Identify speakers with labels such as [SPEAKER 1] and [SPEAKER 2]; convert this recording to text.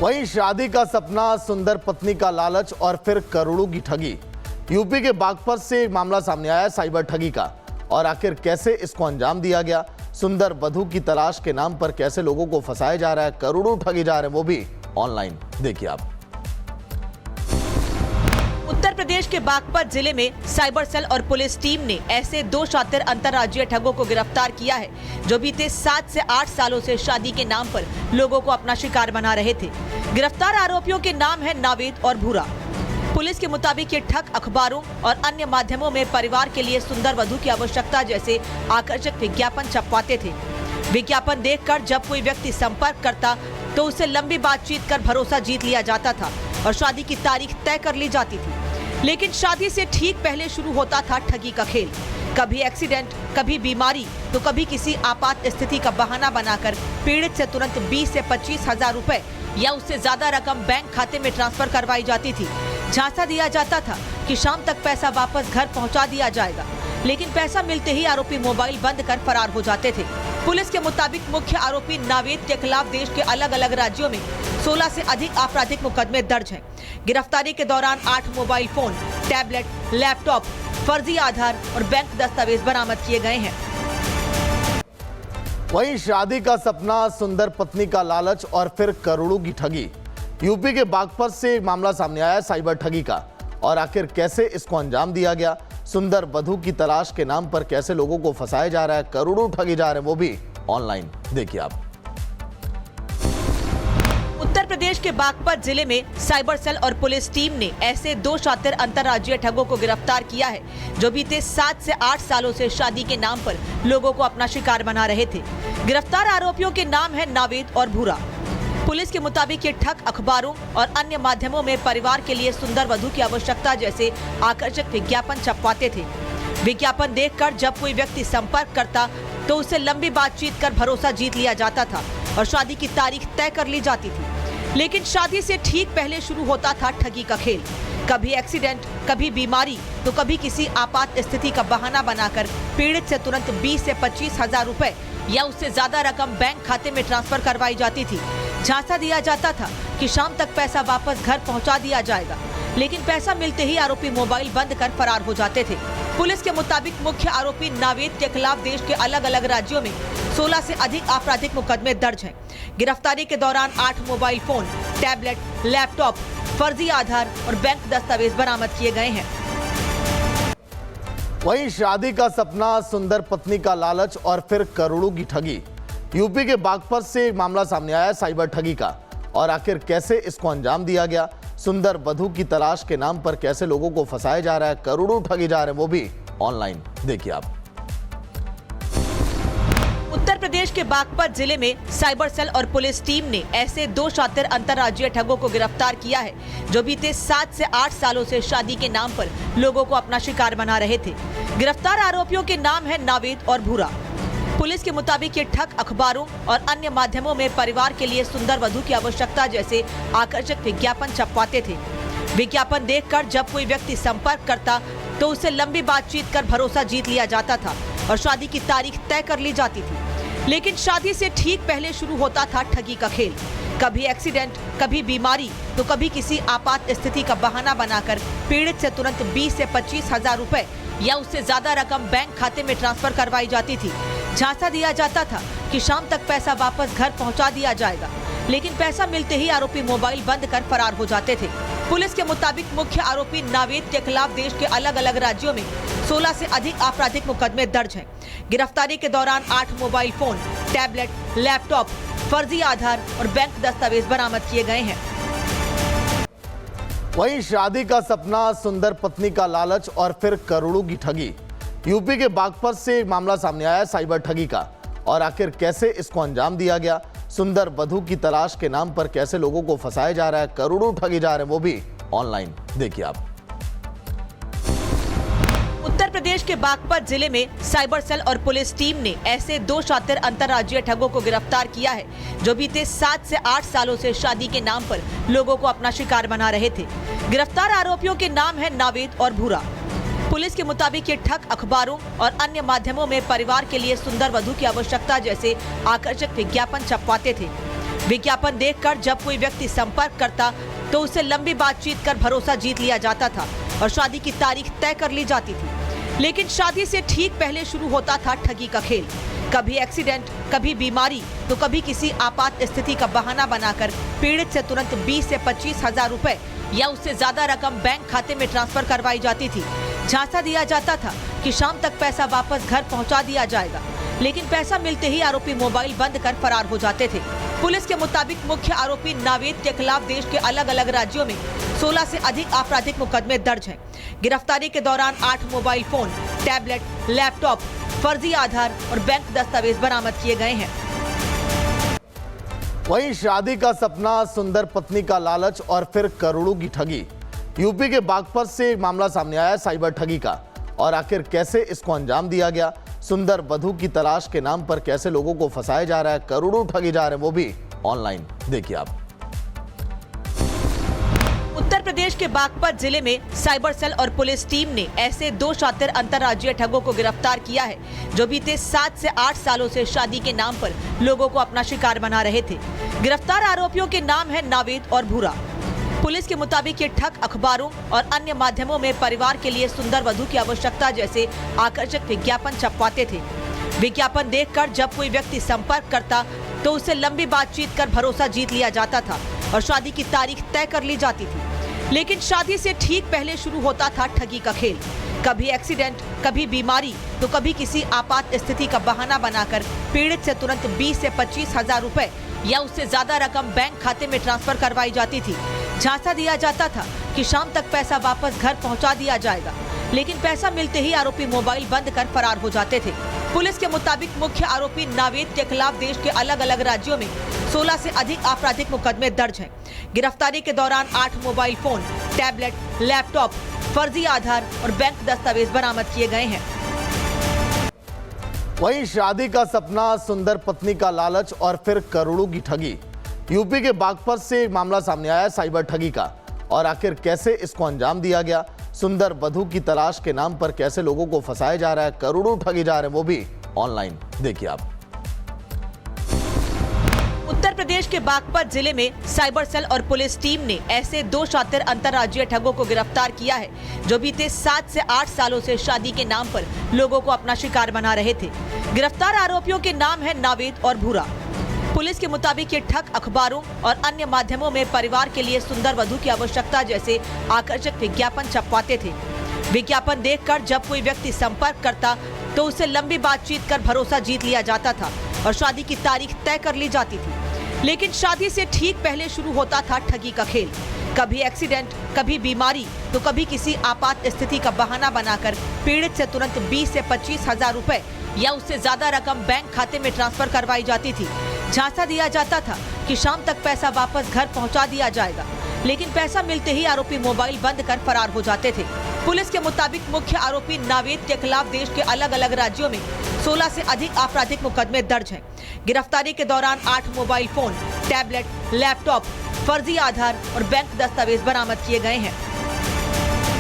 [SPEAKER 1] वहीं शादी का सपना, सुंदर पत्नी का लालच और फिर करोड़ों की ठगी। यूपी के बागपत से एक मामला सामने आया साइबर ठगी का। और आखिर कैसे इसको अंजाम दिया गया, सुंदर वधू की तलाश के नाम पर कैसे लोगों को फंसाया जा रहा है, करोड़ों ठगे जा रहे हैं, वो भी ऑनलाइन। देखिए आप।
[SPEAKER 2] उत्तर प्रदेश के बागपत जिले में साइबर सेल और पुलिस टीम ने ऐसे 2 शातिर अंतर्राज्यीय ठगों को गिरफ्तार किया है जो बीते 7 से 8 सालों से शादी के नाम पर लोगों को अपना शिकार बना रहे थे। गिरफ्तार आरोपियों के नाम है नावेद और भूरा। पुलिस के मुताबिक ये ठग अखबारों और अन्य माध्यमों में परिवार के लिए सुंदर वधू की आवश्यकता जैसे आकर्षक विज्ञापन छपवाते थे। विज्ञापन देखकर जब कोई व्यक्ति संपर्क करता तो उसे लंबी बातचीत कर भरोसा जीत लिया जाता था और शादी की तारीख तय कर ली जाती थी। लेकिन शादी से ठीक पहले शुरू होता था ठगी का खेल। कभी एक्सीडेंट, कभी बीमारी, तो कभी किसी आपात स्थिति का बहाना बनाकर पीड़ित से तुरंत 20 से 25 हजार रुपए या उससे ज्यादा रकम बैंक खाते में ट्रांसफर करवाई जाती थी। झांसा दिया जाता था कि शाम तक पैसा वापस घर पहुंचा दिया जाएगा, लेकिन पैसा मिलते ही आरोपी मोबाइल बंद कर फरार हो जाते थे। पुलिस के मुताबिक मुख्य आरोपी नावेद के खिलाफ देश के अलग अलग राज्यों में 16 से अधिक आपराधिक मुकदमे दर्ज हैं। गिरफ्तारी के दौरान 8 मोबाइल फोन, टैबलेट, लैपटॉप, फर्जी आधार और बैंक दस्तावेज बरामद किए गए हैं।
[SPEAKER 1] वहीं शादी का सपना, सुंदर पत्नी का लालच और फिर करोड़ों की ठगी। यूपी के बागपत से एक मामला सामने आया साइबर ठगी का। और आखिर कैसे इसको अंजाम दिया गया, सुंदर वधू की तलाश के नाम पर कैसे लोगों को फंसाया जा रहा है, करोड़ों ठगे जा रहे हैं, वो भी ऑनलाइन। देखिए आप।
[SPEAKER 2] उत्तर प्रदेश के बागपत जिले में साइबर सेल और पुलिस टीम ने ऐसे 2 शातिर अंतर्राज्यीय ठगों को गिरफ्तार किया है जो बीते 7 से 8 सालों से शादी के नाम पर लोगों को अपना शिकार बना रहे थे। गिरफ्तार आरोपियों के नाम है नावेद और भूरा। पुलिस के मुताबिक ये ठग अखबारों और अन्य माध्यमों में परिवार के लिए सुंदर वधू की आवश्यकता जैसे आकर्षक विज्ञापन छपवाते थे। विज्ञापन देखकर जब कोई व्यक्ति संपर्क करता तो उसे लंबी बातचीत कर भरोसा जीत लिया जाता था और शादी की तारीख तय कर ली जाती थी। लेकिन शादी से ठीक पहले शुरू होता था ठगी का खेल। कभी एक्सीडेंट, कभी बीमारी, तो कभी किसी आपात स्थिति का बहाना बनाकर पीड़ित से तुरंत 20 से 25 हजार रुपए या उससे ज्यादा रकम बैंक खाते में ट्रांसफर करवाई जाती थी। झांसा दिया जाता था कि शाम तक पैसा वापस घर पहुंचा दिया जाएगा, लेकिन पैसा मिलते ही आरोपी मोबाइल बंद कर फरार हो जाते थे। पुलिस के मुताबिक मुख्य आरोपी नावेद के खिलाफ देश के अलग अलग राज्यों में 16 से अधिक आपराधिक मुकदमे दर्ज हैं। गिरफ्तारी के दौरान 8 मोबाइल फोन, टैबलेट, लैपटॉप, फर्जी आधार और बैंक दस्तावेज बरामद किए गए हैं।
[SPEAKER 1] वहीं शादी का सपना, सुंदर पत्नी का लालच और फिर करोड़ों की ठगी। यूपी के बागपत से एक मामला सामने आया साइबर ठगी का। और आखिर कैसे इसको अंजाम दिया गया, सुंदर वधू की तलाश के नाम पर कैसे लोगों को फंसाया जा रहा है, करोड़ों ठगे जा रहे हैं, वो भी ऑनलाइन। देखिए आप।
[SPEAKER 2] उत्तर प्रदेश के बागपत जिले में साइबर सेल और पुलिस टीम ने ऐसे 2 शातिर अंतर्राज्यीय ठगों को गिरफ्तार किया है जो बीते 7 से 8 सालों से शादी के नाम पर लोगों को अपना शिकार बना रहे थे। गिरफ्तार आरोपियों के नाम है नावेद और भूरा। पुलिस के मुताबिक ये ठग अखबारों और अन्य माध्यमों में परिवार के लिए सुंदर वधू की आवश्यकता जैसे आकर्षक विज्ञापन छपवाते थे। विज्ञापन देखकर जब कोई व्यक्ति संपर्क करता तो उसे लंबी बातचीत कर भरोसा जीत लिया जाता था और शादी की तारीख तय कर ली जाती थी। लेकिन शादी से ठीक पहले शुरू होता था ठगी का खेल। कभी एक्सीडेंट, कभी बीमारी, तो कभी किसी आपात स्थिति का बहाना बनाकर पीड़ित से तुरंत 20 से 25 हजार रुपए या उससे ज्यादा रकम बैंक खाते में ट्रांसफर करवाई जाती थी। झांसा दिया जाता था कि शाम तक पैसा वापस घर पहुंचा दिया जाएगा, लेकिन पैसा मिलते ही आरोपी मोबाइल बंद कर फरार हो जाते थे। पुलिस के मुताबिक मुख्य आरोपी नावेद के खिलाफ देश के अलग अलग राज्यों में 16 से अधिक आपराधिक मुकदमे दर्ज हैं। गिरफ्तारी के दौरान 8 मोबाइल फोन, टैबलेट, लैपटॉप, फर्जी आधार और बैंक दस्तावेज बरामद किए गए हैं।
[SPEAKER 1] वहीं शादी का सपना, सुंदर पत्नी का लालच और फिर करोड़ों की ठगी। यूपी के बागपत से एक मामला सामने आया साइबर ठगी का। और आखिर कैसे इसको अंजाम दिया गया, सुंदर वधू की तलाश के नाम पर कैसे लोगों को फंसाया जा रहा है, करोड़ों ठगे जा रहे हैं, वो भी ऑनलाइन। देखिए आप।
[SPEAKER 2] उत्तर प्रदेश के बागपत जिले में साइबर सेल और पुलिस टीम ने ऐसे 2 शातिर अंतर्राज्यीय ठगों को गिरफ्तार किया है जो बीते 7 से 8 सालों से शादी के नाम पर लोगों को अपना शिकार बना रहे थे। गिरफ्तार आरोपियों के नाम है नावेद और भूरा। पुलिस के मुताबिक ये ठग अखबारों और अन्य माध्यमों में परिवार के लिए सुंदर वधू की आवश्यकता जैसे आकर्षक विज्ञापन छपवाते थे। विज्ञापन देखकर जब कोई व्यक्ति संपर्क करता तो उससे लंबी बातचीत कर भरोसा जीत लिया जाता था और शादी की तारीख तय कर ली जाती थी। लेकिन शादी से ठीक पहले शुरू होता था ठगी का खेल। कभी एक्सीडेंट, कभी बीमारी, तो कभी किसी आपात स्थिति का बहाना बनाकर पीड़ित से तुरंत 20 से 25 हजार रुपए या उससे ज्यादा रकम बैंक खाते में ट्रांसफर करवाई जाती थी। झांसा दिया जाता था कि शाम तक पैसा वापस घर पहुंचा दिया जाएगा, लेकिन पैसा मिलते ही आरोपी मोबाइल बंद कर फरार हो जाते थे। पुलिस के मुताबिक मुख्य आरोपी नावेद के खिलाफ देश के अलग अलग राज्यों में 16 से अधिक आपराधिक मुकदमे दर्ज हैं। गिरफ्तारी के दौरान 8 मोबाइल फोन, टैबलेट, लैपटॉप, फर्जी आधार और बैंक दस्तावेज बरामद किए गए हैं।
[SPEAKER 1] वहीं शादी का सपना, सुंदर पत्नी का लालच और फिर करोड़ों की ठगी। यूपी के बागपत से एक मामला सामने आया है साइबर ठगी का, और आखिर कैसे इसको अंजाम दिया गया, सुंदर वधू की तलाश के नाम पर कैसे लोगों को फंसाया जा रहा है, करोड़ों ठगे जा रहे हैं, वो भी ऑनलाइन। देखिए आप।
[SPEAKER 2] उत्तर प्रदेश के बागपत जिले में साइबर सेल और पुलिस टीम ने ऐसे 2 शातिर अंतर्राज्यीय ठगों को गिरफ्तार किया है जो बीते 7 से 8 सालों से शादी के नाम पर लोगों को अपना शिकार बना रहे थे। गिरफ्तार आरोपियों के नाम है नावेद और भूरा। पुलिस के मुताबिक ये ठग अखबारों और अन्य माध्यमों में परिवार के लिए सुंदर वधू की आवश्यकता जैसे आकर्षक विज्ञापन छपवाते थे। विज्ञापन देखकर जब कोई व्यक्ति संपर्क करता तो उससे लंबी बातचीत कर भरोसा जीत लिया जाता था और शादी की तारीख तय कर ली जाती थी। लेकिन शादी से ठीक पहले शुरू होता था ठगी का खेल। कभी एक्सीडेंट, कभी बीमारी, तो कभी किसी आपात स्थिति का बहाना बनाकर पीड़ित से तुरंत 20 से 25 हजार रुपए या उससे ज्यादा रकम बैंक खाते में ट्रांसफर करवाई जाती थी। झांसा दिया जाता था कि शाम तक पैसा वापस घर पहुंचा दिया जाएगा, लेकिन पैसा मिलते ही आरोपी मोबाइल बंद कर फरार हो जाते थे। पुलिस के मुताबिक मुख्य आरोपी नावेद के खिलाफ देश के अलग अलग राज्यों में 16 से अधिक आपराधिक मुकदमे दर्ज हैं। गिरफ्तारी के दौरान 8 मोबाइल फोन, टैबलेट, लैपटॉप, फर्जी आधार और बैंक दस्तावेज बरामद किए गए हैं।
[SPEAKER 1] वहीं शादी का सपना, सुंदर पत्नी का लालच और फिर करोड़ों की ठगी। यूपी के बागपत से एक मामला सामने आया है साइबर ठगी का, और आखिर कैसे इसको अंजाम दिया गया, सुंदर वधू की तलाश के नाम पर कैसे लोगों को फंसाया जा रहा है, करोड़ों ठगे जा रहे हैं, वो भी ऑनलाइन। देखिए आप।
[SPEAKER 2] उत्तर प्रदेश के बागपत जिले में साइबर सेल और पुलिस टीम ने ऐसे 2 शातिर अंतर्राज्यीय ठगों को गिरफ्तार किया है जो बीते 7 से 8 सालों से शादी के नाम पर लोगों को अपना शिकार बना रहे थे। गिरफ्तार आरोपियों के नाम है नावेद और भूरा। पुलिस के मुताबिक ये ठग अखबारों और अन्य माध्यमों में परिवार के लिए सुंदर वधू की आवश्यकता जैसे आकर्षक विज्ञापन छपवाते थे। विज्ञापन देखकर जब कोई व्यक्ति संपर्क करता तो उससे लंबी बातचीत कर भरोसा जीत लिया जाता था और शादी की तारीख तय कर ली जाती थी। लेकिन शादी से ठीक पहले शुरू होता था ठगी का खेल। कभी एक्सीडेंट, कभी बीमारी, तो कभी किसी आपात स्थिति का बहाना बनाकर पीड़ित से तुरंत 20 से 25 हजार रुपए या उससे ज्यादा रकम बैंक खाते में ट्रांसफर करवाई जाती थी। झांसा दिया जाता था कि शाम तक पैसा वापस घर पहुंचा दिया जाएगा, लेकिन पैसा मिलते ही आरोपी मोबाइल बंद कर फरार हो जाते थे। पुलिस के मुताबिक मुख्य आरोपी नावेद के खिलाफ देश के अलग अलग राज्यों में 16 से अधिक आपराधिक मुकदमे दर्ज हैं। गिरफ्तारी के दौरान 8 मोबाइल फोन, टैबलेट, लैपटॉप, फर्जी आधार और बैंक दस्तावेज बरामद किए गए हैं।